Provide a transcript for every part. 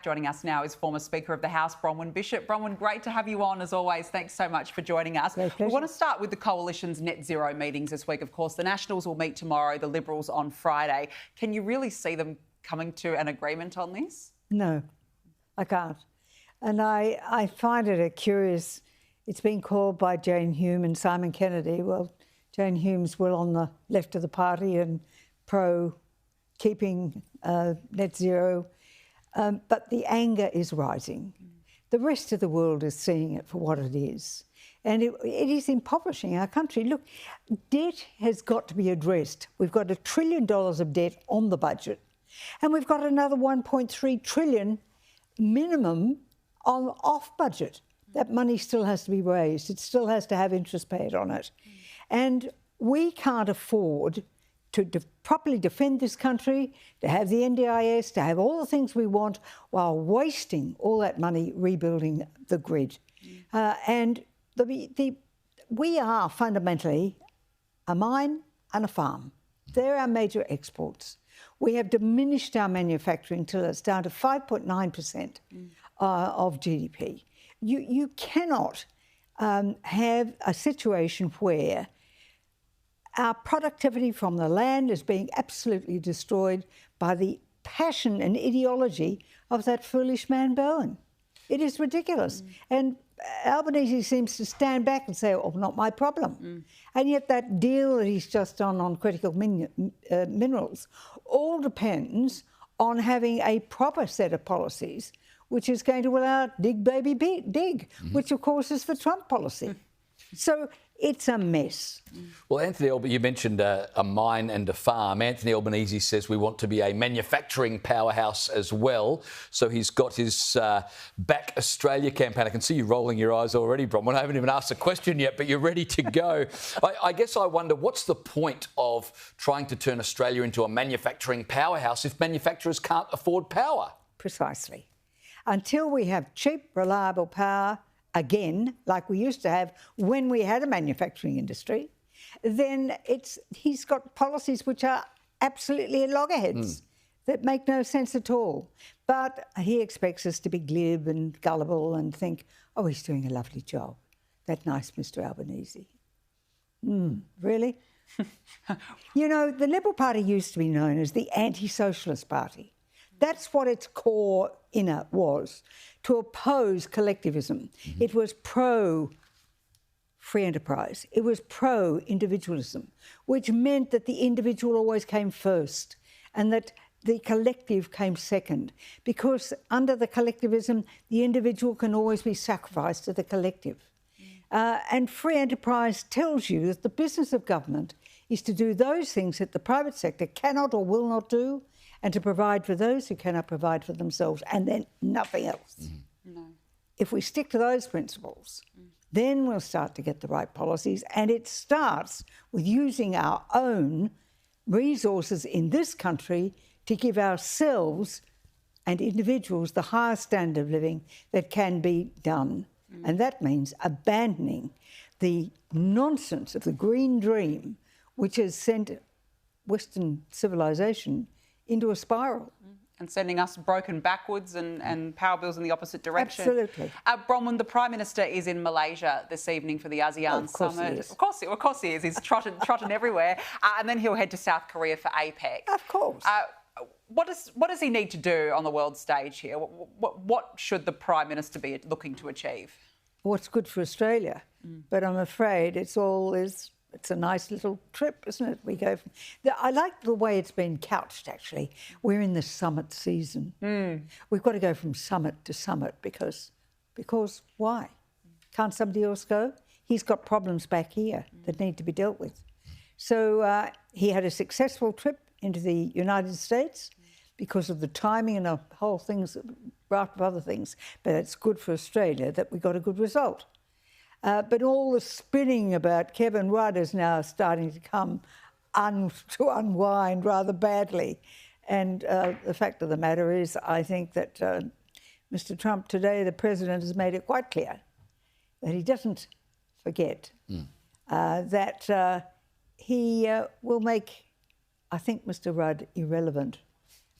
Joining us now is former Speaker of the House, Bronwyn Bishop. Bronwyn, great to have you on as always. Thanks so much for joining us. We want to start with the Coalition's net zero meetings this week. Of course, the Nationals will meet tomorrow, the Liberals on Friday. Can you really see them coming to an agreement on this? No, I can't. And I find it a curious... It's been called by Jane Hume and Simon Kennedy. Well, Jane Hume's well on the left of the party and pro keeping net zero. But the anger is rising. The rest of the world is seeing it for what it is. And it is impoverishing our country. Look, debt has got to be addressed. We've got $1 trillion of debt on the budget. And we've got another 1.3 trillion minimum off budget. That money still has to be raised. It still has to have interest paid on it. And we can't afford to properly defend this country, to have the NDIS, to have all the things we want while wasting all that money rebuilding the grid. And we are fundamentally a mine and a farm. They're our major exports. We have diminished our manufacturing till it's down to 5.9% of GDP. You cannot have a situation where our productivity from the land is being absolutely destroyed by the passion and ideology of that foolish man Bowen. It is ridiculous. And Albanese seems to stand back and say, oh, not my problem. And yet that deal that he's just done on critical minerals all depends on having a proper set of policies which is going to allow dig, baby, dig, which of course is the Trump policy. So it's a mess. Well, Anthony Albanese, you mentioned a mine and a farm. Anthony Albanese says we want to be a manufacturing powerhouse as well. So he's got his Back Australia campaign. I can see you rolling your eyes already, Bronwyn. I haven't even asked a question yet, but you're ready to go. I guess I wonder, what's the point of trying to turn Australia into a manufacturing powerhouse if manufacturers can't afford power? Precisely. Until we have cheap, reliable power, again, like we used to have when we had a manufacturing industry, then he's got policies which are absolutely at loggerheads that make no sense at all. But he expects us to be glib and gullible and think, oh, he's doing a lovely job. That nice Mr Albanese. Really? You know, the Liberal Party used to be known as the anti-socialist party. That's what its core inner was, to oppose collectivism. It was pro-free enterprise. It was pro-individualism, which meant that the individual always came first and that the collective came second, because under the collectivism, the individual can always be sacrificed to the collective. And free enterprise tells you that the business of government is to do those things that the private sector cannot or will not do, and to provide for those who cannot provide for themselves, and then nothing else. No. If we stick to those principles, then we'll start to get the right policies, and it starts with using our own resources in this country to give ourselves and individuals the highest standard of living that can be done. And that means abandoning the nonsense of the green dream, which has sent Western civilization into a spiral. And sending us broken backwards and power bills in the opposite direction. Absolutely. Bronwyn, the Prime Minister is in Malaysia this evening for the ASEAN Summit. Of course he is. He's trotting everywhere. And then he'll head to South Korea for APEC. Of course. What does he need to do on the world stage here? What should the Prime Minister be looking to achieve? What's good for Australia. But I'm afraid it's a nice little trip, isn't it? I like the way it's been couched, actually. We're in the summit season. We've got to go from summit to summit because why? Can't somebody else go? He's got problems back here that need to be dealt with. So he had a successful trip into the United States because of the timing and the whole things, raft of other things. But it's good for Australia that we got a good result. But all the spinning about Kevin Rudd is now starting to come to unwind rather badly. And the fact of the matter is, I think that Mr Trump today, the President, has made it quite clear that he doesn't forget that he will make, I think, Mr Rudd irrelevant.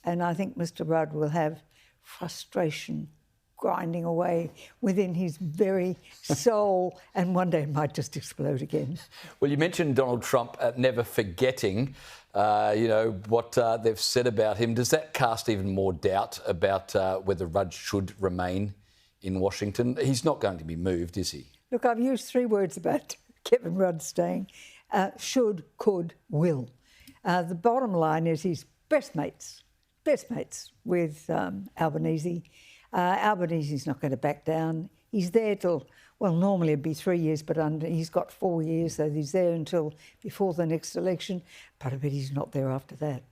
And I think Mr Rudd will have frustration grinding away within his very soul, and one day it might just explode again. Well, you mentioned Donald Trump never forgetting, what they've said about him. Does that cast even more doubt about whether Rudd should remain in Washington? He's not going to be moved, is he? Look, I've used 3 words about Kevin Rudd staying: should, could, will. The bottom line is he's best mates with Albanese. Albanese's not going to back down. He's there till, well, normally it'd be 3 years, but he's got 4 years, so he's there until before the next election. But I bet he's not there after that.